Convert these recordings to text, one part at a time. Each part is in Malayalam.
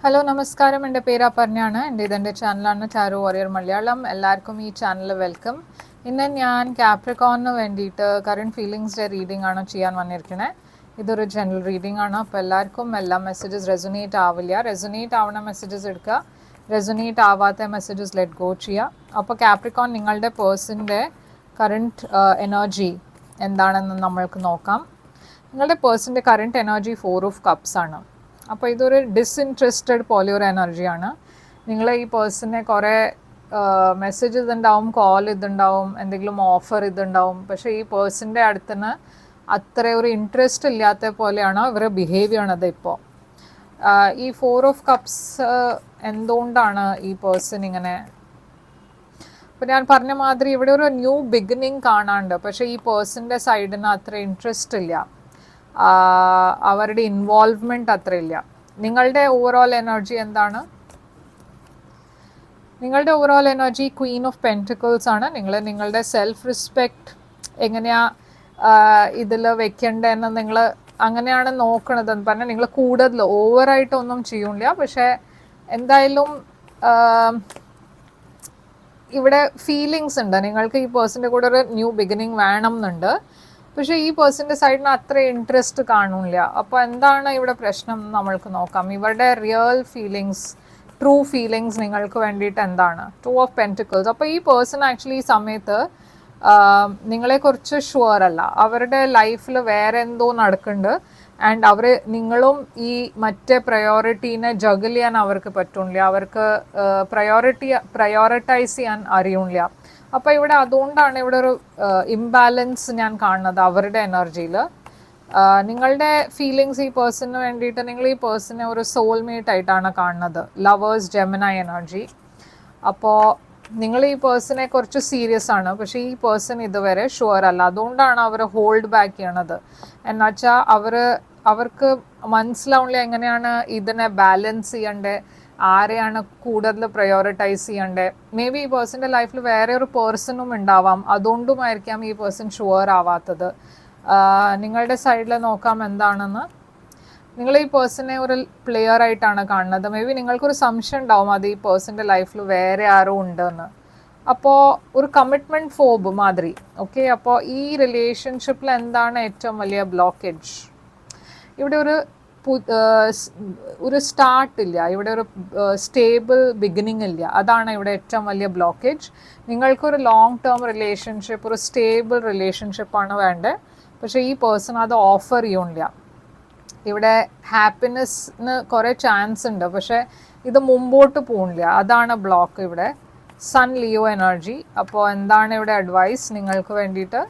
ഹലോ നമസ്കാരം, എൻ്റെ പേര് അപർണയാണ്. ഇതെൻ്റെ ചാനലാണ് ടാരോ വാരിയർ മലയാളം. എല്ലാവർക്കും ഈ ചാനൽ വെൽക്കം. ഇന്ന് ഞാൻ കാപ്രിക്കോണിന് വേണ്ടിയിട്ട് കറണ്ട് ഫീലിങ്സിൻ്റെ റീഡിംഗ് ആണ് ചെയ്യാൻ വന്നിരിക്കുന്നത്. ഇതൊരു ജനറൽ റീഡിംഗ് ആണ്. അപ്പോൾ എല്ലാവർക്കും എല്ലാ മെസ്സേജസ് റെസൊനേറ്റ് ആവില്ല. റെസൊനേറ്റ് ആവുന്ന മെസ്സേജസ് എടുക്കുക, റെസൊനേറ്റ് ആവാത്ത മെസ്സേജസ് ലെറ്റ് ഗോ ചെയ്യുക. അപ്പോൾ കാപ്രിക്കോൺ നിങ്ങളുടെ പേഴ്സൻ്റെ കറണ്ട് എനർജി എന്താണെന്ന് നമ്മൾക്ക് നോക്കാം. നിങ്ങളുടെ പേഴ്സൻ്റെ കറണ്ട് എനർജി 4 ഓഫ് കപ്സ് ആണ്. അപ്പോൾ ഇതൊരു ഡിസ്ഇൻട്രസ്റ്റഡ് പോലെ ഒരു എനർജിയാണ്. നിങ്ങൾ ഈ പേഴ്സണെ കുറേ മെസ്സേജസ് ഉണ്ടാവും, കോൾ ഇതുണ്ടാവും, എന്തെങ്കിലും ഓഫർ ഇതുണ്ടാവും. പക്ഷേ ഈ പേഴ്സൻ്റെ അടുത്തുനിന്ന് അത്ര ഒരു ഇൻട്രസ്റ്റ് ഇല്ലാത്ത പോലെയാണ് ഇവർ ബിഹേവ് ചെയ്യണത്. ഇപ്പോൾ ഈ 4 ഓഫ് കപ്സ് എന്തുകൊണ്ടാണ് ഈ പേഴ്സൺ ഇങ്ങനെ? അപ്പോൾ ഞാൻ പറഞ്ഞ മാതിരി ഇവിടെ ഒരു ന്യൂ ബിഗിനിങ് കാണാണ്ട്, പക്ഷേ ഈ പേഴ്സൻ്റെ സൈഡിന് അത്ര ഇൻട്രസ്റ്റ് ഇല്ല, അവരുടെ ഇൻവോൾവ്മെൻറ്റ് അത്രയില്ല. നിങ്ങളുടെ ഓവറോൾ എനർജി എന്താണ്? നിങ്ങളുടെ overall energy Queen of pentacles ആണ്. നിങ്ങളുടെ സെൽഫ് റെസ്പെക്റ്റ് എങ്ങനെയാണ് ഇതിൽ വെക്കേണ്ടതെന്ന് നിങ്ങൾ അങ്ങനെയാണ് നോക്കണത് എന്ന് പറഞ്ഞാൽ നിങ്ങൾ കൂടുതൽ ഓവറായിട്ടൊന്നും ചെയ്യില്ല. പക്ഷേ എന്തായാലും ഇവിടെ ഫീലിങ്സ് ഉണ്ട്. നിങ്ങൾക്ക് ഈ പേഴ്സൻ്റെ കൂടെ ഒരു ന്യൂ ബിഗിനിങ് വേണം എന്നുണ്ട്. പക്ഷേ ഈ പേഴ്സൻ്റെ സൈഡിന് അത്ര ഇൻട്രസ്റ്റ് കാണില്ല. അപ്പോൾ എന്താണ് ഇവിടെ പ്രശ്നം എന്ന് നമ്മൾക്ക് നോക്കാം. ഇവരുടെ റിയൽ ഫീലിങ്സ്, ട്രൂ ഫീലിങ്സ് നിങ്ങൾക്ക് വേണ്ടിയിട്ട് എന്താണ്? 2 ഓഫ് പെൻറ്റിക്കിൾസ്. അപ്പോൾ ഈ പേഴ്സൺ ആക്ച്വലി ഈ സമയത്ത് നിങ്ങളെക്കുറിച്ച് ഷുവർ അല്ല. അവരുടെ ലൈഫിൽ വേറെ എന്തോ നടക്കുന്നുണ്ട്. ആൻഡ് നിങ്ങളും ഈ മറ്റേ പ്രയോറിറ്റീനെ ജഗിൾ ചെയ്യാൻ അവർക്ക് പറ്റില്ല. അവർക്ക് പ്രയോറിറ്റൈസ് ചെയ്യാൻ അറിയില്ല. അപ്പോൾ ഇവിടെ അതുകൊണ്ടാണ് ഇവിടെ ഒരു ഇംബാലൻസ് ഞാൻ കാണുന്നത് അവരുടെ എനർജിയിൽ. നിങ്ങളുടെ ഫീലിങ്സ് ഈ പേഴ്സണിന് വേണ്ടിയിട്ട് നിങ്ങൾ ഈ പേഴ്സണെ ഒരു സോൾമേറ്റ് ആയിട്ടാണ് കാണുന്നത്. Lovers Gemini energy. അപ്പോൾ നിങ്ങൾ ഈ പേഴ്സണെ കുറച്ച് സീരിയസ് ആണ്, പക്ഷേ ഈ പേഴ്സൺ ഇതുവരെ ഷുവർ അല്ല. അതുകൊണ്ടാണ് അവർ ഹോൾഡ് ബാക്ക് ചെയ്യണത്. എന്നുവെച്ചാൽ അവർക്ക് മനസ്സിലാവില്ല എങ്ങനെയാണ് ഇതിനെ ബാലൻസ് ചെയ്യേണ്ടത്, ആരെയാണ് കൂടുതൽ പ്രയോറിറ്റൈസ് ചെയ്യേണ്ടത്. മേ ബി ഈ പേഴ്സൻ്റെ ലൈഫിൽ വേറെ ഒരു പേഴ്സണും ഉണ്ടാവാം, അതുകൊണ്ടുമായിരിക്കാം ഈ പേഴ്സൺ ഷുവർ ആവാത്തത്. നിങ്ങളുടെ സൈഡിൽ നോക്കാം എന്താണെന്ന്. നിങ്ങൾ ഈ പേഴ്സണെ ഒരു പ്ലെയർ ആയിട്ടാണ് കാണുന്നത്. മേ ബി നിങ്ങൾക്കൊരു സംശയം ഉണ്ടാവും അത് ഈ പേഴ്സൻ്റെ ലൈഫിൽ വേറെ ആരോ ഉണ്ടെന്ന്. അപ്പോൾ ഒരു കമ്മിറ്റ്മെൻറ്റ് ഫോബ് മാതിരി. ഓക്കെ, അപ്പോൾ ഈ റിലേഷൻഷിപ്പിൽ എന്താണ് ഏറ്റവും വലിയ ബ്ലോക്കേജ്? ഇവിടെ ഒരു സ്റ്റാർട്ടില്ല, ഇവിടെ ഒരു സ്റ്റേബിൾ ബിഗിനിങ് ഇല്ല. അതാണ് ഇവിടെ ഏറ്റവും വലിയ ബ്ലോക്കേജ്. നിങ്ങൾക്കൊരു ലോങ് ടേം റിലേഷൻഷിപ്പ്, ഒരു സ്റ്റേബിൾ റിലേഷൻഷിപ്പാണ് വേണ്ടത്. പക്ഷേ ഈ പേഴ്സൺ അത് ഓഫർ ചെയ്യണില്ല. ഇവിടെ ഹാപ്പിനെസ്സിന് കുറേ ചാൻസ് ഉണ്ട്, പക്ഷേ ഇത് മുമ്പോട്ട് പോകുന്നില്ല. അതാണ് ബ്ലോക്ക് ഇവിടെ. Sun leo energy. അപ്പോൾ എന്താണ് ഇവിടെ അഡ്വൈസ് നിങ്ങൾക്ക് വേണ്ടിയിട്ട്?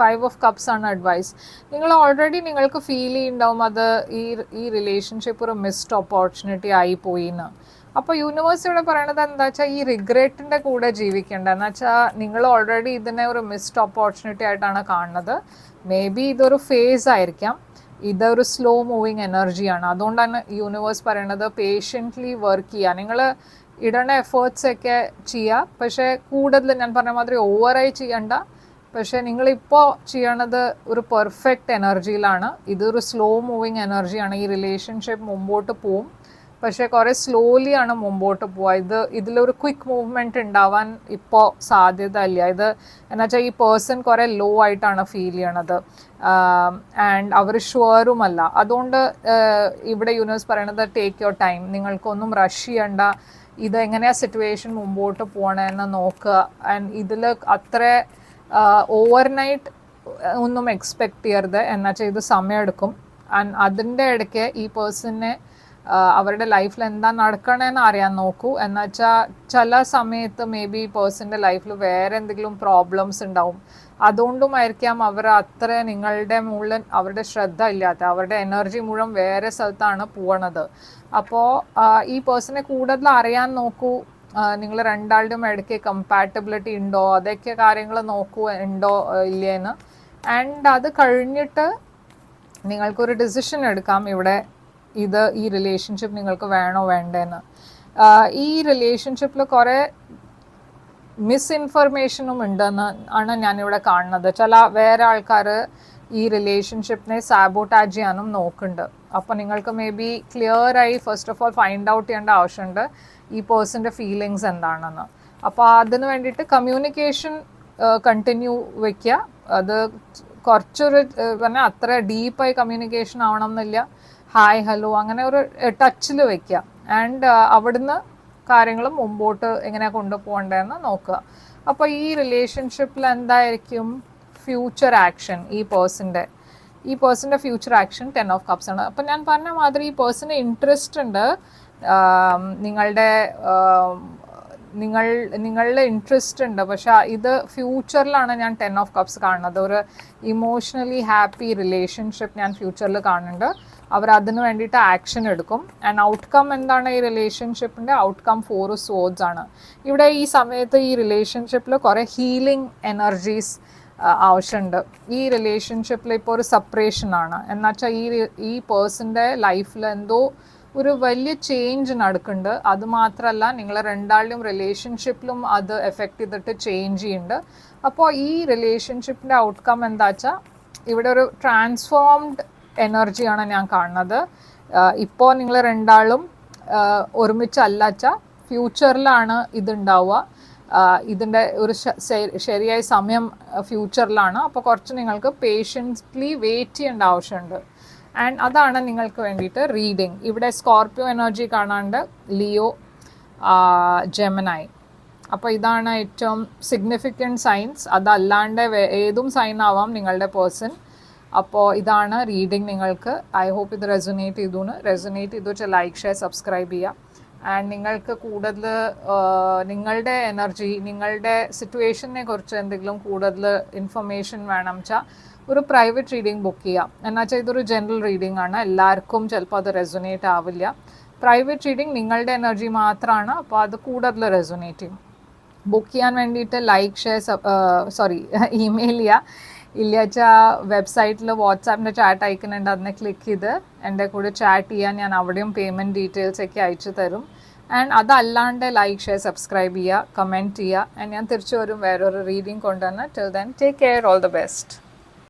5 ഓഫ് കപ്സ് ആണ് അഡ്വൈസ്. നിങ്ങൾ ഓൾറെഡി നിങ്ങൾക്ക് ഫീൽ ചെയ്യുന്നുണ്ടാവും അത് ഈ റിലേഷൻഷിപ്പ് ഒരു മിസ്ഡ് ഓപ്പർച്യൂണിറ്റി ആയിപ്പോയി എന്ന്. അപ്പോൾ യൂണിവേഴ്സ് ഇവിടെ പറയണത് എന്താ വെച്ചാൽ ഈ റിഗ്രറ്റിൻ്റെ കൂടെ ജീവിക്കേണ്ട. എന്ന് വെച്ചാൽ നിങ്ങൾ ഓൾറെഡി ഇതിനെ ഒരു മിസ്ഡ് ഓപ്പർച്യൂണിറ്റി ആയിട്ടാണ് കാണുന്നത്. മേ ബി ഇതൊരു ഫേസ് ആയിരിക്കാം, ഇതൊരു സ്ലോ മൂവിങ് എനർജിയാണ്. അതുകൊണ്ടാണ് യൂണിവേഴ്സ് പറയണത് പേഷ്യൻ്റ്ലി വർക്ക് ചെയ്യുക. നിങ്ങൾ ഇടണ എഫേർട്സൊക്കെ ചെയ്യുക, പക്ഷേ കൂടുതൽ ഞാൻ പറഞ്ഞ മാതിരി ഓവറായി ചെയ്യണ്ട. പക്ഷേ നിങ്ങളിപ്പോൾ ചെയ്യണത് ഒരു പെർഫെക്റ്റ് എനർജിയിലാണ്. ഇതൊരു സ്ലോ മൂവിങ് എനർജിയാണ്. ഈ റിലേഷൻഷിപ്പ് മുമ്പോട്ട് പോവും, പക്ഷേ കുറേ സ്ലോലിയാണ് മുമ്പോട്ട് പോവുക. ഇതിലൊരു ക്വിക്ക് മൂവ്മെൻറ്റ് ഉണ്ടാവാൻ ഇപ്പോൾ സാധ്യത ഇല്ല. എന്നുവെച്ചാൽ ഈ പേഴ്സൺ കുറേ ലോ ആയിട്ടാണ് ഫീൽ ചെയ്യണത്. ആൻഡ് അവർ ഷുവറുമല്ല. അതുകൊണ്ട് ഇവിടെ യൂണിവേഴ്സ് പറയണത് ടേക്ക് യുവർ ടൈം. നിങ്ങൾക്കൊന്നും റഷ് ചെയ്യണ്ട. ഇത് എങ്ങനെയാണ് സിറ്റുവേഷൻ മുമ്പോട്ട് പോകണമെന്ന് നോക്കുക. ആൻഡ് ഇതിൽ അത്ര ഓവർനൈറ്റ് ഒന്നും എക്സ്പെക്റ്റ് ചെയ്യരുത്. എന്നുവെച്ചാൽ ഇത് സമയമെടുക്കും. ആൻഡ് അതിൻ്റെ ഇടയ്ക്ക് ഈ പേഴ്സണിനെ അവരുടെ ലൈഫിൽ എന്താ നടക്കണമെന്ന് അറിയാൻ നോക്കൂ. എന്നുവെച്ചാൽ ചില സമയത്ത് മേ ബി പേഴ്സൻ്റെ ലൈഫിൽ വേറെ എന്തെങ്കിലും പ്രോബ്ലംസ് ഉണ്ടാവും. അതുകൊണ്ടുമായിരിക്കാം അവർ അത്ര നിങ്ങളുടെ മുകളിൽ അവരുടെ ശ്രദ്ധ ഇല്ലാത്ത, അവരുടെ എനർജി മുഴുവൻ വേറെ സ്ഥലത്താണ് പോകണത്. അപ്പോൾ ഈ പേഴ്സണെ കൂടുതൽ അറിയാൻ നോക്കൂ. നിങ്ങൾ രണ്ടാളുടെയും ഇടയ്ക്ക് കമ്പാറ്റബിലിറ്റി ഉണ്ടോ, അതൊക്കെ കാര്യങ്ങൾ നോക്കൂ, ഉണ്ടോ ഇല്ലേന്ന്. ആൻഡ് അത് കഴിഞ്ഞിട്ട് നിങ്ങൾക്കൊരു ഡിസിഷൻ എടുക്കാം ഇവിടെ ഈ റിലേഷൻഷിപ്പ് നിങ്ങൾക്ക് വേണോ വേണ്ടേന്ന്. ഈ റിലേഷൻഷിപ്പിൽ കുറേ മിസ്ഇൻഫർമേഷനും ഉണ്ടെന്ന് ആണ് ഞാനിവിടെ കാണുന്നത്. ചില വേറെ ആൾക്കാർ ഈ റിലേഷൻഷിപ്പിനെ സാബോട്ടാജ് ചെയ്യാനും നോക്കുന്നുണ്ട്. അപ്പോൾ നിങ്ങൾക്ക് മേ ബി ക്ലിയറായി first of all find out ചെയ്യേണ്ട ആവശ്യമുണ്ട് ഈ പേഴ്സൻ്റെ ഫീലിങ്സ് എന്താണെന്ന്. അപ്പോൾ അതിന് വേണ്ടിയിട്ട് കമ്മ്യൂണിക്കേഷൻ കണ്ടിന്യൂ വയ്ക്കുക. അത് കുറച്ചൊരു പറഞ്ഞാൽ അത്ര ഡീപ്പായി കമ്മ്യൂണിക്കേഷൻ ആവണം എന്നില്ല. ഹായ് ഹലോ അങ്ങനെ ഒരു ടച്ചിൽ വയ്ക്കുക. ആൻഡ് അവിടുന്ന് കാര്യങ്ങൾ മുമ്പോട്ട് എങ്ങനെ കൊണ്ടുപോകേണ്ടതെന്ന് നോക്കുക. അപ്പോൾ ഈ റിലേഷൻഷിപ്പിൽ എന്തായിരിക്കും ഫ്യൂച്ചർ ആക്ഷൻ? ഈ പേഴ്സൻ്റെ ഫ്യൂച്ചർ ആക്ഷൻ 10 ഓഫ് കപ്സ് ആണ്. അപ്പം ഞാൻ പറഞ്ഞ മാതിരി ഈ പേഴ്സണ് ഇൻട്രസ്റ്റ് ഉണ്ട്, നിങ്ങളുടെ ഇൻട്രസ്റ്റ് ഉണ്ട്. പക്ഷെ ഇത് ഫ്യൂച്ചറിലാണ് ഞാൻ 10 ഓഫ് കപ്സ് കാണുന്നത്. ഒരു ഇമോഷണലി ഹാപ്പി റിലേഷൻഷിപ്പ് ഞാൻ ഫ്യൂച്ചറിൽ കാണുന്നുണ്ട്. അവർ അതിന് വേണ്ടിയിട്ട് ആക്ഷൻ എടുക്കും. ആൻഡ് ഔട്ട്കം എന്താണ് ഈ റിലേഷൻഷിപ്പിൻ്റെ ഔട്ട്കം? 4 ഓഫ് സ്വോർഡ്സ് ആണ്. ഇവിടെ ഈ സമയത്ത് ഈ റിലേഷൻഷിപ്പിൽ കുറേ ഹീലിംഗ് എനർജീസ് ആവശ്യമുണ്ട്. ഈ റിലേഷൻഷിപ്പിൽ ഇപ്പോൾ ഒരു സെപ്പറേഷനാണ് എന്നുവെച്ചാൽ ഈ പേഴ്സൻ്റെ ലൈഫിൽ എന്തോ ഒരു വലിയ ചേഞ്ച് നടക്കുന്നുണ്ട്. അതുമാത്രമല്ല നിങ്ങളെ രണ്ടാളുടെയും റിലേഷൻഷിപ്പിലും അത് എഫക്റ്റ് ചെയ്തിട്ട് ചേഞ്ച് ചെയ്യുന്നുണ്ട്. അപ്പോൾ ഈ റിലേഷൻഷിപ്പിൻ്റെ ഔട്ട്കം എന്താ വെച്ചാൽ ഇവിടെ ഒരു ട്രാൻസ്ഫോംഡ് എനർജിയാണ് ഞാൻ കാണുന്നത്. ഇപ്പോൾ നിങ്ങൾ രണ്ടാളും ഒരുമിച്ചല്ല വെച്ചാൽ ഫ്യൂച്ചറിലാണ് ഇതുണ്ടാവുക. ഇതിൻ്റെ ഒരു ശരിയായ സമയം ഫ്യൂച്ചറിലാണ്. അപ്പോൾ കുറച്ച് നിങ്ങൾക്ക് പേഷ്യൻസ്ലി വെയിറ്റ് ചെയ്യേണ്ട ആവശ്യമുണ്ട്. ആൻഡ് അതാണ് നിങ്ങൾക്ക് വേണ്ടിയിട്ട് റീഡിങ്. ഇവിടെ സ്കോർപ്പിയോ എനർജി കാണാണ്ട് ലിയോ, ജെമിനായി. അപ്പോൾ ഇതാണ് ഏറ്റവും സിഗ്നിഫിക്കൻറ്റ് സൈൻസ്. അതല്ലാണ്ട് ഏതും സൈൻ ആവാം നിങ്ങളുടെ പേഴ്സൺ. അപ്പോൾ ഇതാണ് റീഡിങ് നിങ്ങൾക്ക്. ഐ ഹോപ്പ് ഇത് റെസൊനേറ്റ് ചെയ്തു വെച്ചാൽ ലൈക്ക്, ഷെയർ, സബ്സ്ക്രൈബ് ചെയ്യുക. ആൻഡ് നിങ്ങൾക്ക് കൂടുതൽ നിങ്ങളുടെ എനർജി, നിങ്ങളുടെ സിറ്റുവേഷനെ കുറിച്ച് എന്തെങ്കിലും കൂടുതൽ ഇൻഫർമേഷൻ വേണം വെച്ചാൽ ഒരു പ്രൈവറ്റ് റീഡിംഗ് ബുക്ക് ചെയ്യാം. എന്നുവെച്ചാൽ ഇതൊരു ജനറൽ റീഡിംഗ് ആണ്, എല്ലാവർക്കും ചിലപ്പോൾ അത് റെസൊനേറ്റ് ആവില്ല. പ്രൈവറ്റ് റീഡിംഗ് നിങ്ങളുടെ എനർജി മാത്രമാണ്, അപ്പോൾ അത് കൂടുതൽ റെസൊനേറ്റ് ചെയ്യും. ബുക്ക് ചെയ്യാൻ വേണ്ടിയിട്ട് ലൈക്ക്, ഷെയർ, ഇമെയിൽ ചെയ്യുക. ഇല്ല വെച്ചാൽ വെബ്സൈറ്റിൽ വാട്സാപ്പിൻ്റെ ചാറ്റ് അയക്കുന്നുണ്ട്, അതിനെ ക്ലിക്ക് ചെയ്ത് എൻ്റെ കൂടെ ചാറ്റ് ചെയ്യാൻ ഞാൻ അവിടെയും പേയ്മെൻറ്റ് ഡീറ്റെയിൽസ് ഒക്കെ അയച്ചു തരും. ആൻഡ് അതല്ലാണ്ട് ലൈക്ക്, ഷെയർ, സബ്സ്ക്രൈബ് ചെയ്യുക, കമൻറ്റ് ചെയ്യുക. ആൻഡ് ഞാൻ തിരിച്ചു വരും വേറൊരു റീഡിംഗ് കൊണ്ടുവന്ന്. Till then take care, all the best.